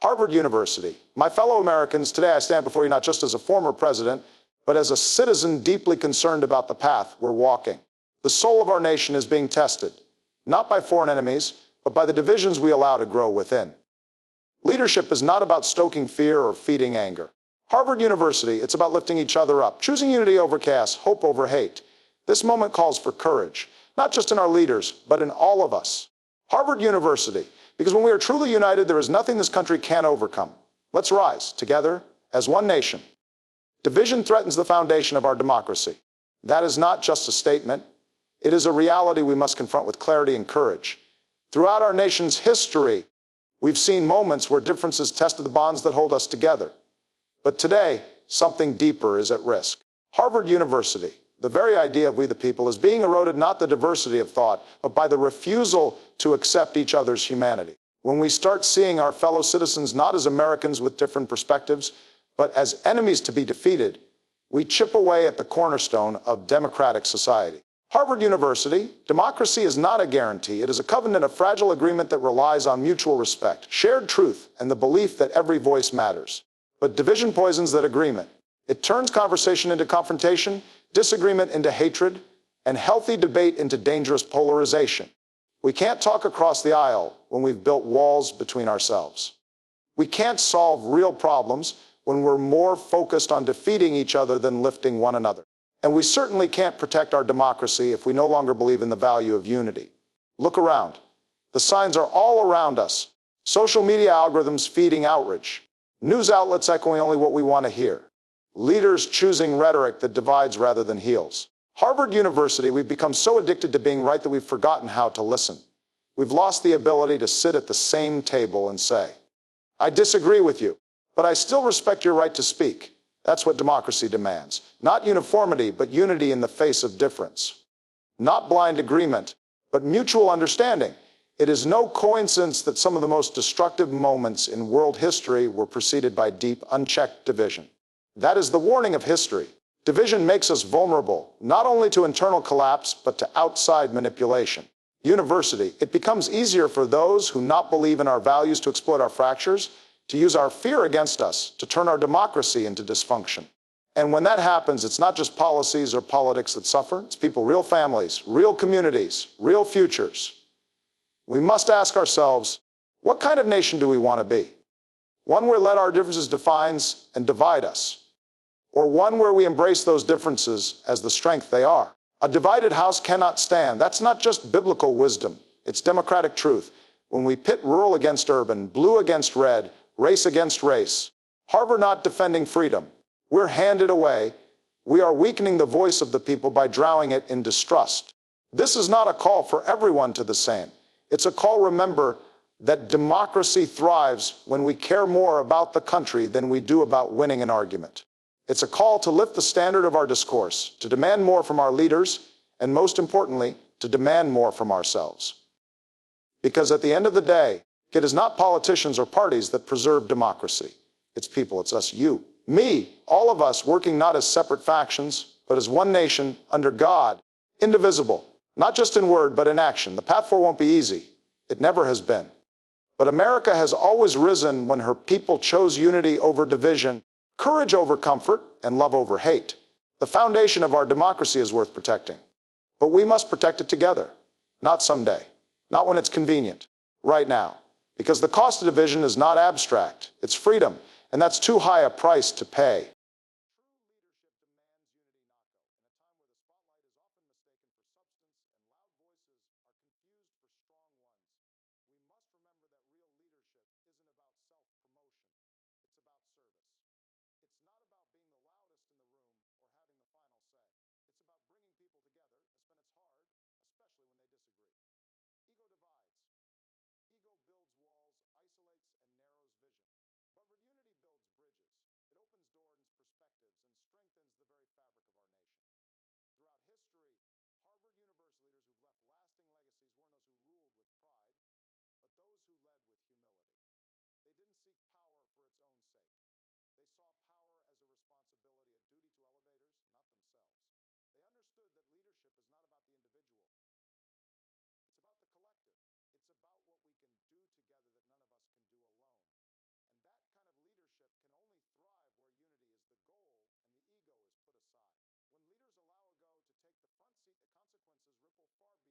Harvard University. My fellow Americans, today I stand before you not just as a former president, but as a citizen deeply concerned about the path we're walking. The soul of our nation is being tested, not by foreign enemies, but by the divisions we allow to grow within. Leadership is not about stoking fear or feeding anger. Harvard University, it's about lifting each other up, choosing unity over chaos, hope over hate. This moment calls for courage, not just in our leaders, but in all of us. Harvard University, because when we are truly united, there is nothing this country can't overcome. Let's rise together as one nation. Division threatens the foundation of our democracy. That is not just a statement. It is a reality we must confront with clarity and courage. Throughout our nation's history, we've seen moments where differences tested the bonds that hold us together. But today, something deeper is at risk. Harvard University, the very idea of we the people, is being eroded not the diversity of thought, but by the refusal to accept each other's humanity. When we start seeing our fellow citizens not as Americans with different perspectives, but as enemies to be defeated, we chip away at the cornerstone of democratic society. Harvard University, democracy is not a guarantee. It is a covenant of fragile agreement that relies on mutual respect, shared truth, and the belief that every voice matters. But division poisons that agreement. It turns conversation into confrontation, disagreement into hatred, and healthy debate into dangerous polarization. We can't talk across the aisle when we've built walls between ourselves. We can't solve real problems when we're more focused on defeating each other than lifting one another. And we certainly can't protect our democracy if we no longer believe in the value of unity. Look around. The signs are all around us. Social media algorithms feeding outrage. News outlets echoing only what we want to hear. Leaders choosing rhetoric that divides rather than heals. Harvard University, we've become so addicted to being right that we've forgotten how to listen. We've lost the ability to sit at the same table and say, I disagree with you, but I still respect your right to speak. That's what democracy demands. Not uniformity, but unity in the face of difference. Not blind agreement, but mutual understanding. It is no coincidence that some of the most destructive moments in world history were preceded by deep, unchecked division. That is the warning of history. Division makes us vulnerable, not only to internal collapse, but to outside manipulation. University, it becomes easier for those who not believe in our values to exploit our fractures, to use our fear against us, to turn our democracy into dysfunction. And when that happens, it's not just policies or politics that suffer, it's people, real families, real communities, real futures. We must ask ourselves, what kind of nation do we want to be? One where let our differences define and divide us, or one where we embrace those differences as the strength they are? A divided house cannot stand. That's not just biblical wisdom, it's democratic truth. When we pit rural against urban, blue against red, race against race, Harvard not defending freedom, we're handed away. We are weakening the voice of the people by drowning it in distrust. This is not a call for everyone to the same. It's a call, remember, that democracy thrives when we care more about the country than we do about winning an argument. It's a call to lift the standard of our discourse, to demand more from our leaders, and most importantly, to demand more from ourselves. Because at the end of the day, it is not politicians or parties that preserve democracy. It's people, it's us, you, me, all of us working not as separate factions, but as one nation under God, indivisible, not just in word, but in action. The path forward won't be easy. It never has been. But America has always risen when her people chose unity over division, courage over comfort, and love over hate. The foundation of our democracy is worth protecting. But we must protect it together, not someday, not when it's convenient, right now. Because the cost of division is not abstract, it's freedom, and that's too high a price to pay. far beyond personal shortcomings. Ego-centered leadership fosters division, mistrust, and instability. It turns governance into a game of winners and losers, where compromise is seen as weakness and collaboration becomes rare. When a leader is more concerned with being than doing right, more concerned with applause than accountability, the people suffer. The nation stalls. Harvard Unims we face, whether economic, social, or moral, deeper, more complex, more entrenched. But true leadership, real, courageous leadership, starts with the recognition that no one person has all the answers. It requires listening more than speaking. It means recognizing the value in diverse voices, even they challenge you. It means knowing when to step forward and when to make room for others. A true leader is not threatened by difference. A truther doesn't silence opposition. They welcome it because they understand that disagreement is not disloyalty. It's democracy in action. Unity is not about pretending we all agree. It's about finding common ground in a sea of differences. Harvard University, it's about choosing the greater over personal gain. And make no mistake, this kind of leadership takes strength. It's easy to divide people. Harvard University, it's easy to point fingers and place blame. What's hard is bringing people together. What's hard is admitting when you're wrong. Harvard University, what's hard is taking responsibility for those who didn't vote for you, who don't look like you, who don't pray like you. That's the test of leadership. Not whether you can lead your base, but whether you lead the whole. Our nation doesn't need more celebrities in suits. It needs leaders with vision, empathy, and backbone. Leaders who understand that every word they speak carries weight. Every decision they make shapes lives. Harvard University. Leaders who know that it's not about the spot, the legacy, and legacies built on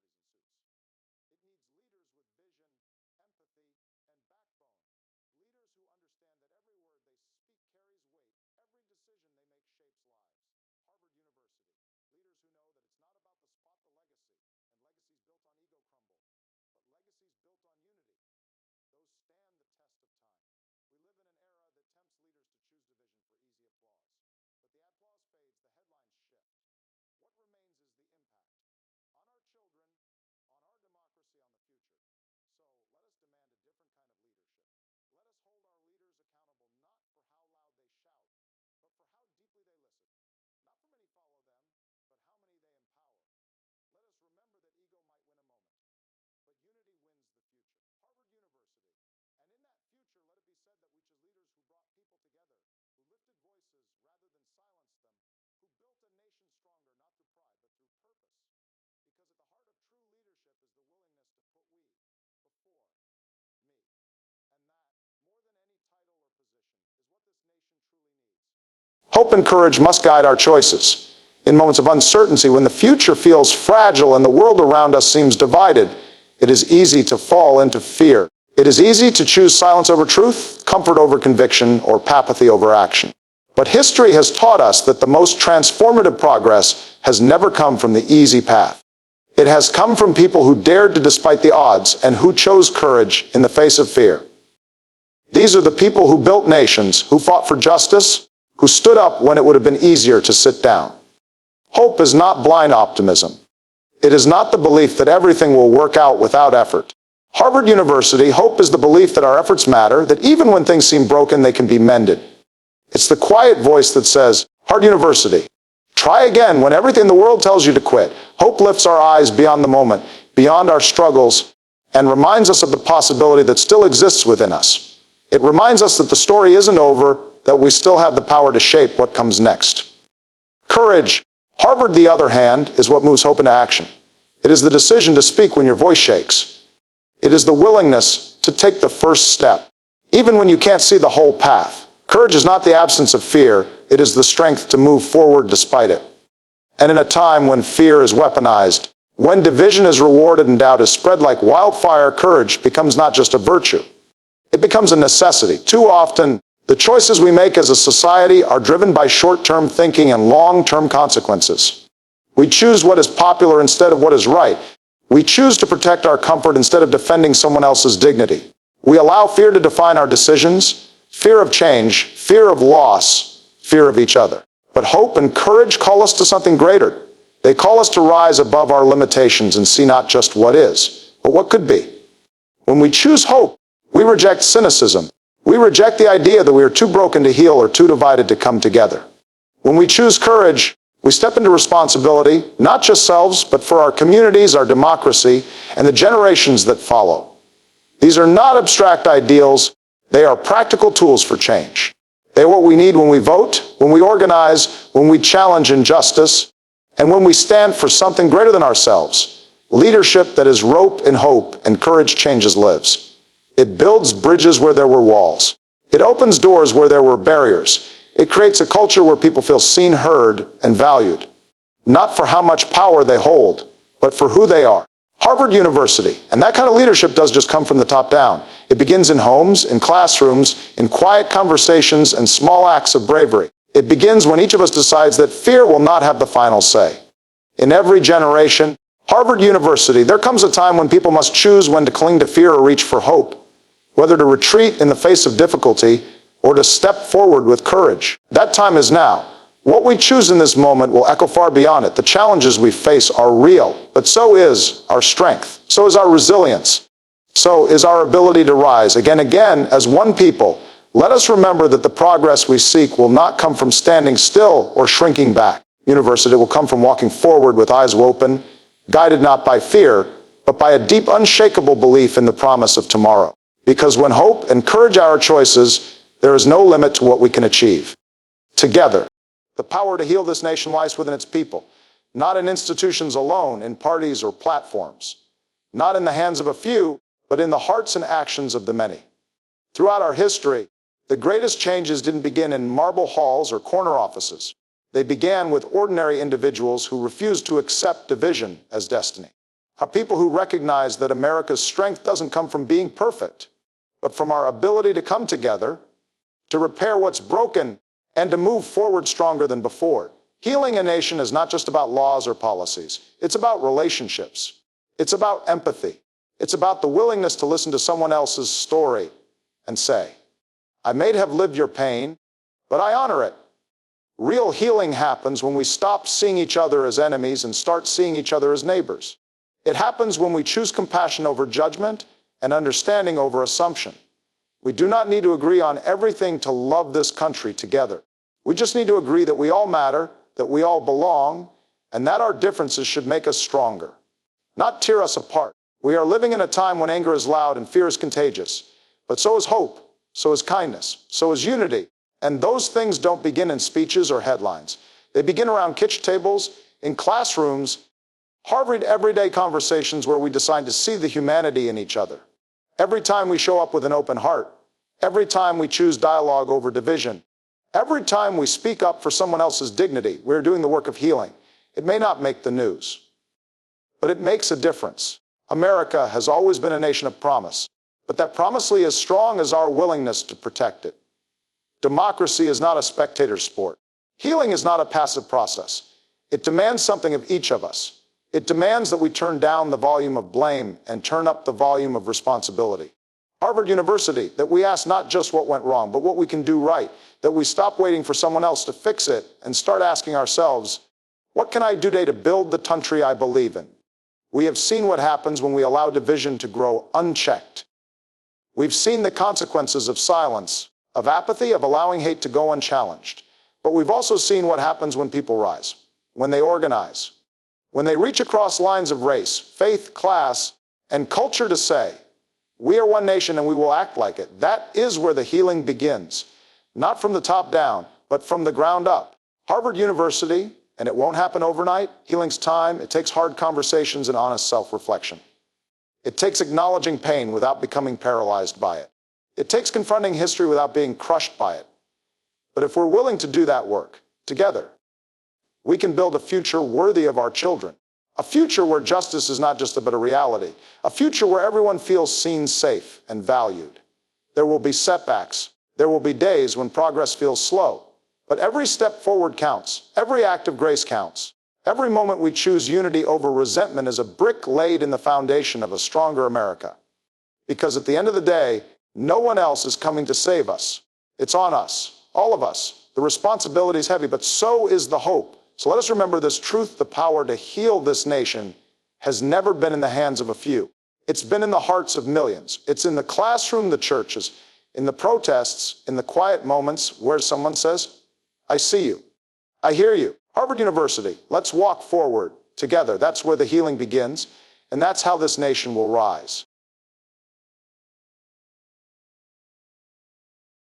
ego crumble, but legacies built on unity. Those stand the test of time. We live in an era that tempts leaders to choose division for easy applause. But the applause fades, the headlines shift. What remains is the impact on our children, on our democracy, on the future. So let us demand a different kind of leadership. Let us hold our leaders accountable not for how loud they shout, but for how deeply they listen. Not for many follow them, but how many they empower. Let us remember that ego might win a moment, but unity wins the future. Harvard University. And in that future, let it be said that we choose leaders who brought people together, who lifted voices rather than silenced them, who built a nation stronger, not through pride, but through purpose. Because at the heart of true leadership is the willingness to put we before me. And that, more than any title or position, is what this nation truly needs. Hope and courage must guide our choices. In moments of uncertainty, when the future feels fragile and the world around us seems divided, it is easy to fall into fear. It is easy to choose silence over truth, comfort over conviction, or apathy over action. But history has taught us that the most transformative progress has never come from the easy path. It has come from people who dared to despite the odds and who chose courage in the face of fear. These are the people who built nations, who fought for justice, who stood up when it would have been easier to sit down. Hope is not blind optimism. It is not the belief that everything will work out without effort. Harvard University, hope is the belief that our efforts matter, that even when things seem broken, they can be mended. It's the quiet voice that says, Harvard University, try again when everything in the world tells you to quit. Hope lifts our eyes beyond the moment, beyond our struggles, and reminds us of the possibility that still exists within us. It reminds us that the story isn't over, that we still have the power to shape what comes next. Courage. Harvard, the other hand, is what moves hope into action. It is the decision to speak when your voice shakes. It is the willingness to take the first step, even when you can't see the whole path. Courage is not the absence of fear, it is the strength to move forward despite it. And in a time when fear is weaponized, when division is rewarded and doubt is spread like wildfire, courage becomes not just a virtue, it becomes a necessity. Too often, the choices we make as a society are driven by short-term thinking and long-term consequences. We choose what is popular instead of what is right. We choose to protect our comfort instead of defending someone else's dignity. We allow fear to define our decisions, fear of change, fear of loss, fear of each other. But hope and courage call us to something greater. They call us to rise above our limitations and see not just what is, but what could be. When we choose hope, we reject cynicism. We reject the idea that we are too broken to heal or too divided to come together. When we choose courage, we step into responsibility, not just selves, but for our communities, our democracy, and the generations that follow. These are not abstract ideals, they are practical tools for change. They are what we need when we vote, when we organize, when we challenge injustice, and when we stand for something greater than ourselves. Leadership that is rope and hope and courage changes lives. It builds bridges where there were walls. It opens doors where there were barriers. It creates a culture where people feel seen, heard, and valued. Not for how much power they hold, but for who they are. Harvard University, and that kind of leadership does just come from the top down. It begins in homes, in classrooms, in quiet conversations, and small acts of bravery. It begins when each of us decides that fear will not have the final say. In every generation, Harvard University, there comes a time when people must choose when to cling to fear or reach for hope, whether to retreat in the face of difficulty or to step forward with courage. That time is now. What we choose in this moment will echo far beyond it. The challenges we face are real, but so is our strength. So is our resilience. So is our ability to rise again as one people. Let us remember that the progress we seek will not come from standing still or shrinking back. University will come from walking forward with eyes open, guided not by fear, but by a deep, unshakable belief in the promise of tomorrow. Because when hope and courage are our choices, there is no limit to what we can achieve. Together, the power to heal this nation lies within its people, not in institutions alone, in parties or platforms, not in the hands of a few, but in the hearts and actions of the many. Throughout our history, the greatest changes didn't begin in marble halls or corner offices. They began with ordinary individuals who refused to accept division as destiny. A people who recognize that America's strength doesn't come from being perfect, but from our ability to come together, to repair what's broken, and to move forward stronger than before. Healing a nation is not just about laws or policies. It's about relationships. It's about empathy. It's about the willingness to listen to someone else's story and say, I may have lived your pain, but I honor it. Real healing happens when we stop seeing each other as enemies and start seeing each other as neighbors. It happens when we choose compassion over judgment and understanding over assumption. We do not need to agree on everything to love this country together. We just need to agree that we all matter, that we all belong, and that our differences should make us stronger, not tear us apart. We are living in a time when anger is loud and fear is contagious, but so is hope, so is kindness, so is unity. And those things don't begin in speeches or headlines. They begin around kitchen tables, in classrooms, Harvard everyday conversations where we decide to see the humanity in each other. Every time we show up with an open heart, every time we choose dialogue over division, every time we speak up for someone else's dignity, we're doing the work of healing. It may not make the news, but it makes a difference. America has always been a nation of promise, but that promise is as strong as our willingness to protect it. Democracy is not a spectator sport. Healing is not a passive process. It demands something of each of us. It demands that we turn down the volume of blame and turn up the volume of responsibility. Harvard University, that we ask not just what went wrong, but what we can do right, that we stop waiting for someone else to fix it and start asking ourselves, what can I do today to build the country I believe in? We have seen what happens when we allow division to grow unchecked. We've seen the consequences of silence, of apathy, of allowing hate to go unchallenged. But we've also seen what happens when people rise, when they organize, when they reach across lines of race, faith, class, and culture to say, we are one nation and we will act like it. That is where the healing begins, not from the top down, but from the ground up. Harvard University, and it won't happen overnight. Healing's time. It takes hard conversations and honest self-reflection. It takes acknowledging pain without becoming paralyzed by it. It takes confronting history without being crushed by it. But if we're willing to do that work together, we can build a future worthy of our children. A future where justice is not just about a reality. A future where everyone feels seen, safe, and valued. There will be setbacks. There will be days when progress feels slow. But every step forward counts. Every act of grace counts. Every moment we choose unity over resentment is a brick laid in the foundation of a stronger America. Because at the end of the day, no one else is coming to save us. It's on us, all of us. The responsibility is heavy, but so is the hope. So let us remember this truth: the power to heal this nation has never been in the hands of a few. It's been in the hearts of millions. It's in the classroom, the churches, in the protests, in the quiet moments where someone says, I see you, I hear you. Harvard University, let's walk forward together. That's where the healing begins, and that's how this nation will rise.